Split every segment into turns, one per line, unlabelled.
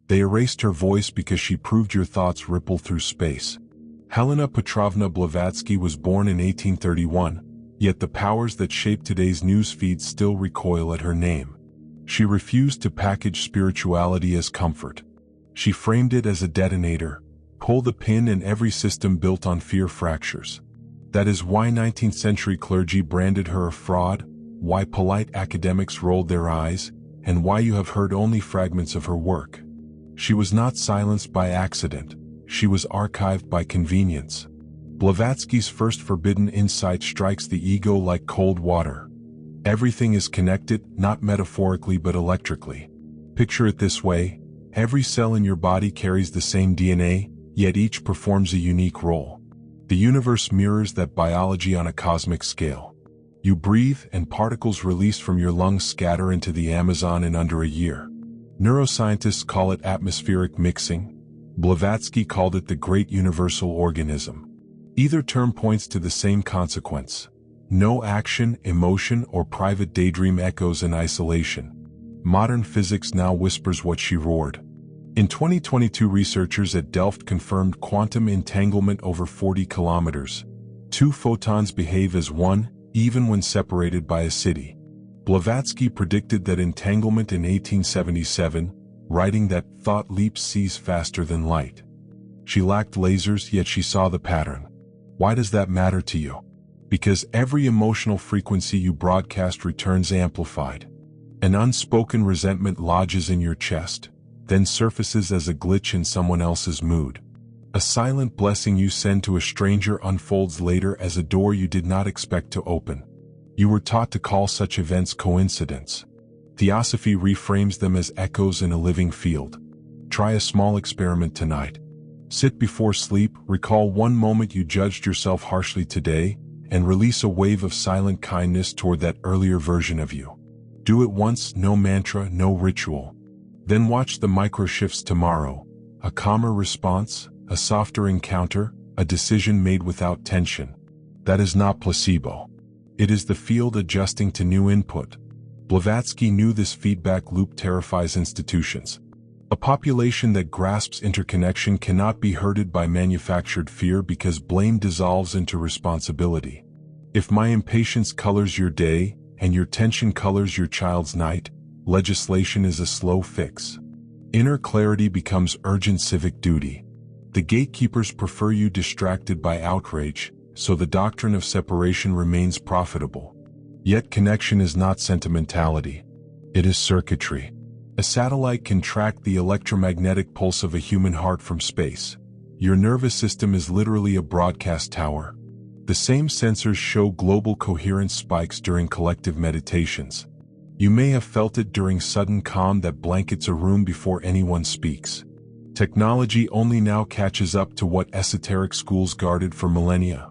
They erased her voice because she proved your thoughts ripple through space. Helena Petrovna Blavatsky was born in 1831, yet the powers that shape today's news feed still recoil at her name. She refused to package spirituality as comfort. She framed it as a detonator. Pull the pin and every system built on fear fractures. That is why 19th century clergy branded her a fraud, why polite academics rolled their eyes, and why you have heard only fragments of her work. She was not silenced by accident. She was archived by convenience. Blavatsky's first forbidden insight strikes the ego like cold water. Everything is connected, not metaphorically but electrically. Picture it this way: every cell in your body carries the same DNA, yet each performs a unique role. The universe mirrors that biology on a cosmic scale. You breathe, and particles released from your lungs scatter into the Amazon in under a year. Neuroscientists call it atmospheric mixing. Blavatsky called it the great universal organism. Either term points to the same consequence. No action, emotion, or private daydream echoes in isolation. Modern physics now whispers what she roared. In 2022, researchers at Delft confirmed quantum entanglement over 40 kilometers. 2 photons behave as one, even when separated by a city. Blavatsky predicted that entanglement in 1877, writing that thought leaps seas faster than light. She lacked lasers, yet she saw the pattern. Why does that matter to you? Because every emotional frequency you broadcast returns amplified. An unspoken resentment lodges in your chest, then surfaces as a glitch in someone else's mood. A silent blessing you send to a stranger unfolds later as a door you did not expect to open. You were taught to call such events coincidence. Theosophy reframes them as echoes in a living field. Try a small experiment tonight. Sit before sleep, recall one moment you judged yourself harshly today, and release a wave of silent kindness toward that earlier version of you. Do it once, no mantra, no ritual. Then watch the micro shifts tomorrow. A calmer response, a softer encounter, a decision made without tension. That is not placebo. It is the field adjusting to new input. Blavatsky knew this feedback loop terrifies institutions. A population that grasps interconnection cannot be herded by manufactured fear because blame dissolves into responsibility. If my impatience colors your day, and your tension colors your child's night, legislation is a slow fix. Inner clarity becomes urgent civic duty. The gatekeepers prefer you distracted by outrage, so the doctrine of separation remains profitable. Yet connection is not sentimentality. It is circuitry. A satellite can track the electromagnetic pulse of a human heart from space. Your nervous system is literally a broadcast tower. The same sensors show global coherence spikes during collective meditations. You may have felt it during sudden calm that blankets a room before anyone speaks. Technology only now catches up to what esoteric schools guarded for millennia.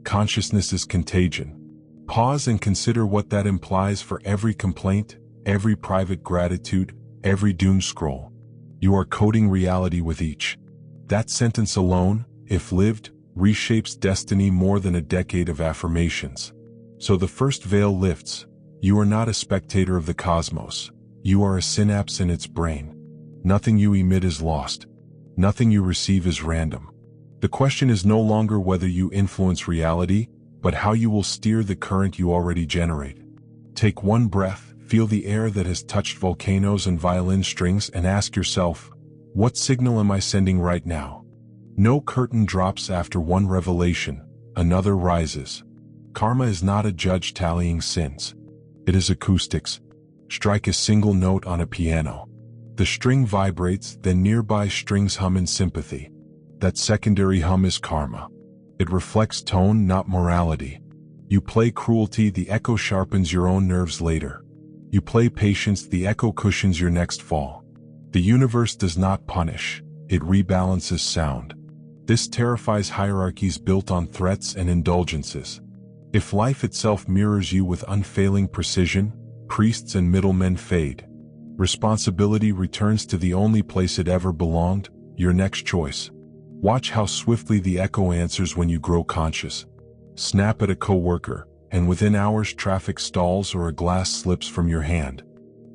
Consciousness is contagion. Pause and consider what that implies for every complaint, every private gratitude, every doom scroll. You are coding reality with each. That sentence alone, if lived, reshapes destiny more than a decade of affirmations. So the first veil lifts. You are not a spectator of the cosmos. You are a synapse in its brain. Nothing you emit is lost. Nothing you receive is random. The question is no longer whether you influence reality, but how you will steer the current you already generate. Take one breath, feel the air that has touched volcanoes and violin strings, and ask yourself, what signal am I sending right now? No curtain drops after one revelation, another rises. Karma is not a judge tallying sins. It is acoustics. Strike a single note on a piano. The string vibrates, then nearby strings hum in sympathy. That secondary hum is karma. It reflects tone, not morality. You play cruelty, the echo sharpens your own nerves later. You play patience, the echo cushions your next fall. The universe does not punish, it rebalances sound. This terrifies hierarchies built on threats and indulgences. If life itself mirrors you with unfailing precision, priests and middlemen fade. Responsibility returns to the only place it ever belonged, your next choice. Watch how swiftly the echo answers when you grow conscious. Snap at a coworker, and within hours traffic stalls or a glass slips from your hand.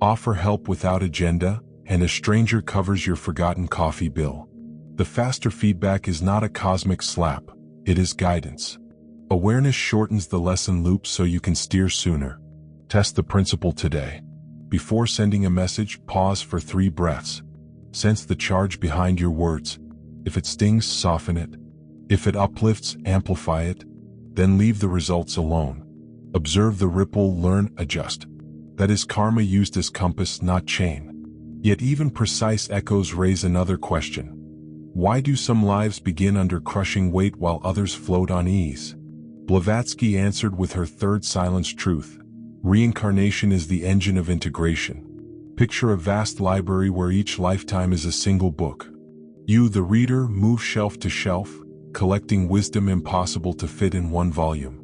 Offer help without agenda, and a stranger covers your forgotten coffee bill. The faster feedback is not a cosmic slap, it is guidance. Awareness shortens the lesson loop so you can steer sooner. Test the principle today. Before sending a message, pause for 3 breaths. Sense the charge behind your words. If it stings, soften it. If it uplifts, amplify it. Then leave the results alone. Observe the ripple, learn, adjust. That is karma used as compass, not chain. Yet even precise echoes raise another question. Why do some lives begin under crushing weight while others float on ease? Blavatsky answered with her third silence truth. Reincarnation is the engine of integration. Picture a vast library where each lifetime is a single book. You, the reader, move shelf to shelf, collecting wisdom impossible to fit in one volume.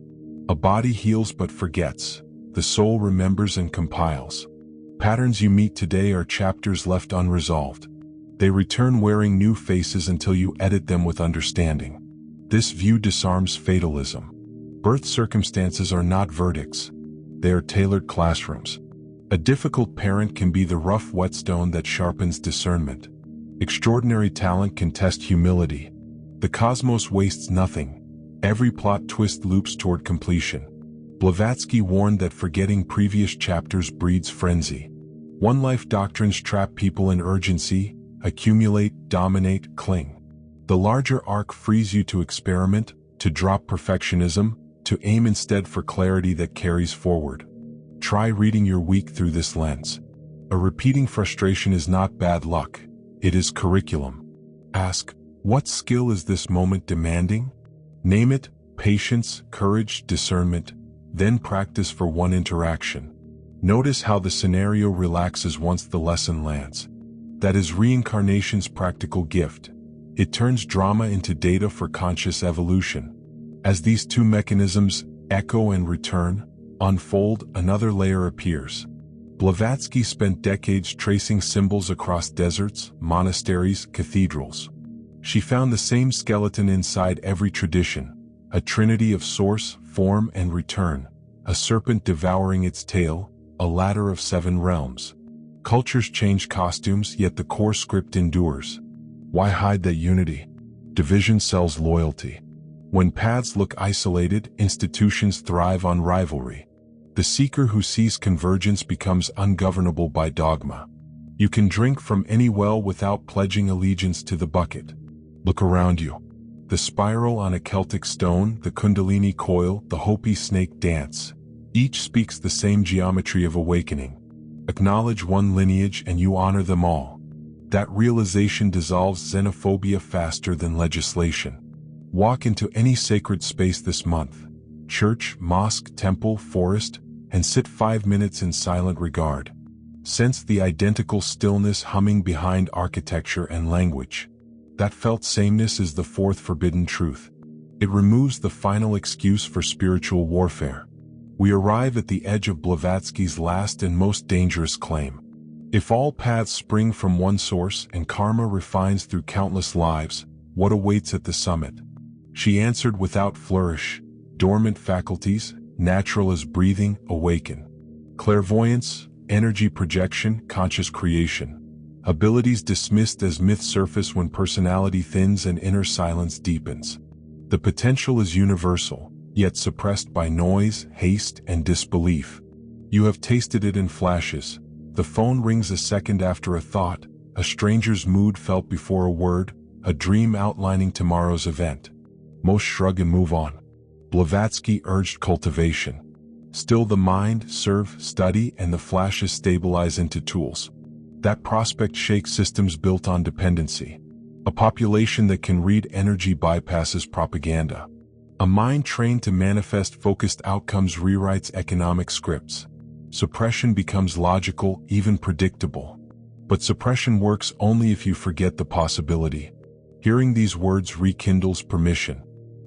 A body heals but forgets. The soul remembers and compiles. Patterns you meet today are chapters left unresolved. They return wearing new faces until you edit them with understanding. This view disarms fatalism. Birth circumstances are not verdicts. They are tailored classrooms. A difficult parent can be the rough whetstone that sharpens discernment. Extraordinary talent can test humility. The cosmos wastes nothing. Every plot twist loops toward completion. Blavatsky warned that forgetting previous chapters breeds frenzy. One-life doctrines trap people in urgency, accumulate, dominate, cling. The larger arc frees you to experiment, to drop perfectionism, to aim instead for clarity that carries forward. Try reading your week through this lens. A repeating frustration is not bad luck, it is curriculum. Ask, what skill is this moment demanding? Name it, patience, courage, discernment, then practice for one interaction. Notice how the scenario relaxes once the lesson lands. That is reincarnation's practical gift. It turns drama into data for conscious evolution. As these two mechanisms, echo and return, unfold, another layer appears. Blavatsky spent decades tracing symbols across deserts, monasteries, cathedrals. She found the same skeleton inside every tradition, a trinity of source, form, and return, a serpent devouring its tail, a ladder of 7 realms. Cultures change costumes, yet the core script endures. Why hide that unity? Division sells loyalty. When paths look isolated, institutions thrive on rivalry. The seeker who sees convergence becomes ungovernable by dogma. You can drink from any well without pledging allegiance to the bucket. Look around you. The spiral on a Celtic stone, the Kundalini coil, the Hopi snake dance. Each speaks the same geometry of awakening. Acknowledge one lineage and you honor them all. That realization dissolves xenophobia faster than legislation. Walk into any sacred space this month, church, mosque, temple, forest, and sit 5 minutes in silent regard. Sense the identical stillness humming behind architecture and language. That felt sameness is the fourth forbidden truth. It removes the final excuse for spiritual warfare. We arrive at the edge of Blavatsky's last and most dangerous claim. If all paths spring from one source and karma refines through countless lives, what awaits at the summit? She answered without flourish, dormant faculties, natural as breathing, awaken. Clairvoyance, energy projection, conscious creation. Abilities dismissed as myth surface when personality thins and inner silence deepens. The potential is universal, yet suppressed by noise, haste, and disbelief. You have tasted it in flashes. The phone rings a second after a thought, a stranger's mood felt before a word, a dream outlining tomorrow's event. Most shrug and move on. Blavatsky urged cultivation. Still the mind, serve, study, and the flashes stabilize into tools. That prospect shakes systems built on dependency. A population that can read energy bypasses propaganda. A mind trained to manifest focused outcomes rewrites economic scripts. Suppression becomes logical, even predictable. But suppression works only if you forget the possibility. Hearing these words rekindles permission.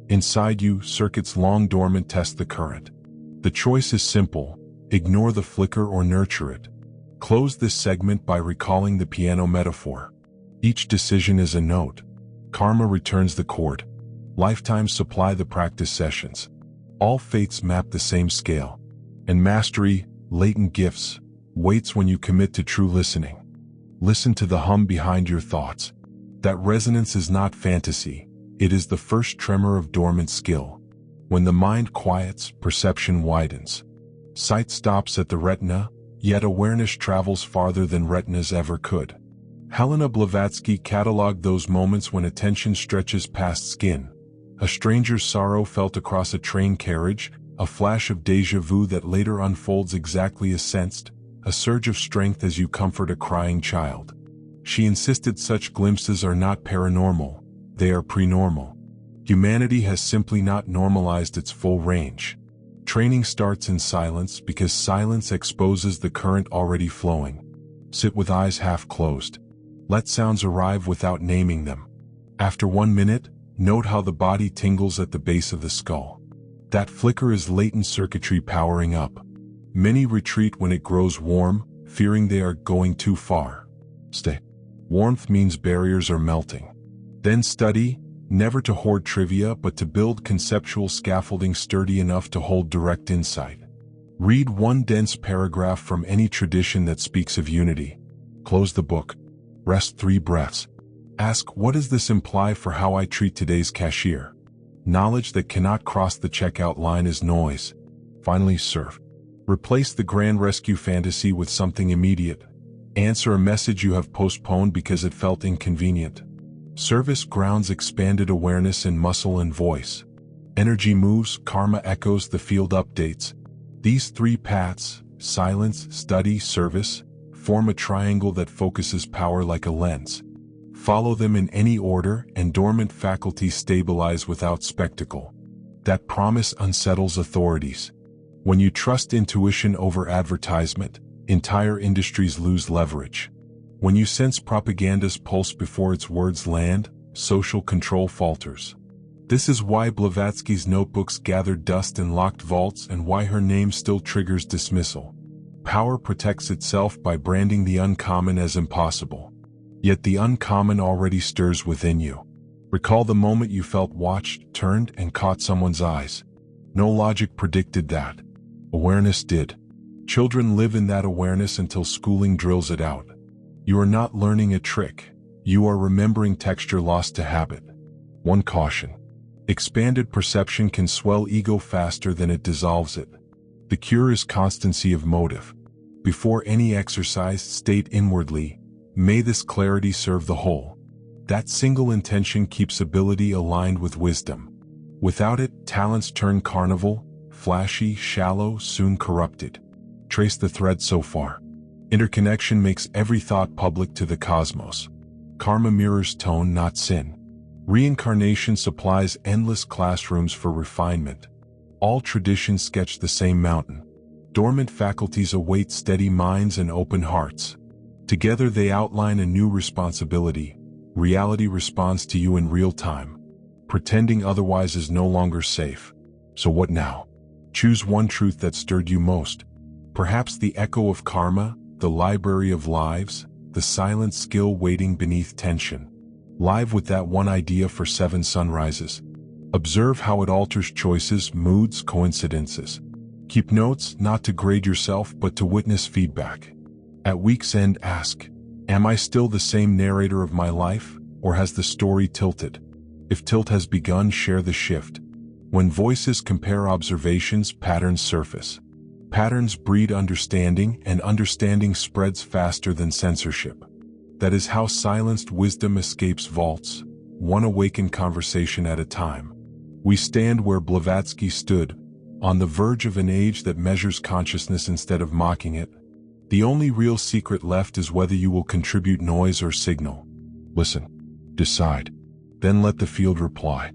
Inside you, circuits long dormant test the current. The choice is simple: ignore the flicker or nurture it. Close this segment by recalling the piano metaphor. Each decision is a note. Karma returns the chord. Lifetimes supply the practice sessions. All fates map the same scale. And mastery, latent gifts, waits when you commit to true listening. Listen to the hum behind your thoughts. That resonance is not fantasy. It is the first tremor of dormant skill. When the mind quiets, perception widens. Sight stops at the retina, yet awareness travels farther than retinas ever could. Helena Blavatsky cataloged those moments when attention stretches past skin. A stranger's sorrow felt across a train carriage, a flash of déjà vu that later unfolds exactly as sensed, a surge of strength as you comfort a crying child. She insisted such glimpses are not paranormal, they are prenormal. Humanity has simply not normalized its full range. Training starts in silence because silence exposes the current already flowing. Sit with eyes half closed. Let sounds arrive without naming them. After 1 minute, note how the body tingles at the base of the skull. That flicker is latent circuitry powering up. Many retreat when it grows warm, fearing they are going too far. Stay. Warmth means barriers are melting. Then study, never to hoard trivia but to build conceptual scaffolding sturdy enough to hold direct insight. Read one dense paragraph from any tradition that speaks of unity. Close the book. Rest 3 breaths. Ask, what does this imply for how I treat today's cashier? Knowledge that cannot cross the checkout line is noise. Finally, serve. Replace the grand rescue fantasy with something immediate. Answer a message you have postponed because it felt inconvenient. Service grounds expanded awareness in muscle and voice. Energy moves, karma echoes, the field updates. These 3 paths, silence, study, service, form a triangle that focuses power like a lens. Follow them in any order and dormant faculties stabilize without spectacle. That promise unsettles authorities. When you trust intuition over advertisement, entire industries lose leverage. When you sense propaganda's pulse before its words land, social control falters. This is why Blavatsky's notebooks gathered dust in locked vaults and why her name still triggers dismissal. Power protects itself by branding the uncommon as impossible. Yet the uncommon already stirs within you. Recall the moment you felt watched, turned, and caught someone's eyes. No logic predicted that. Awareness did. Children live in that awareness until schooling drills it out. You are not learning a trick. You are remembering texture lost to habit. One caution. Expanded perception can swell ego faster than it dissolves it. The cure is constancy of motive. Before any exercise, state inwardly, may this clarity serve the whole. That single intention keeps ability aligned with wisdom. Without it, talents turn carnival, flashy, shallow, soon corrupted. Trace the thread so far. Interconnection makes every thought public to the cosmos. Karma mirrors tone, not sin. Reincarnation supplies endless classrooms for refinement. All traditions sketch the same mountain. Dormant faculties await steady minds and open hearts. Together they outline a new responsibility. Reality responds to you in real time. Pretending otherwise is no longer safe. So what now? Choose one truth that stirred you most. Perhaps the echo of karma, the library of lives, the silent skill waiting beneath tension. Live with that one idea for 7 sunrises. Observe how it alters choices, moods, coincidences. Keep notes, not to grade yourself but to witness feedback. At week's end ask, am I still the same narrator of my life, or has the story tilted? If tilt has begun, share the shift. When voices compare observations, patterns surface. Patterns breed understanding, and understanding spreads faster than censorship. That is how silenced wisdom escapes vaults, one awakened conversation at a time. We stand where Blavatsky stood, on the verge of an age that measures consciousness instead of mocking it. The only real secret left is whether you will contribute noise or signal. Listen, decide, then let the field reply.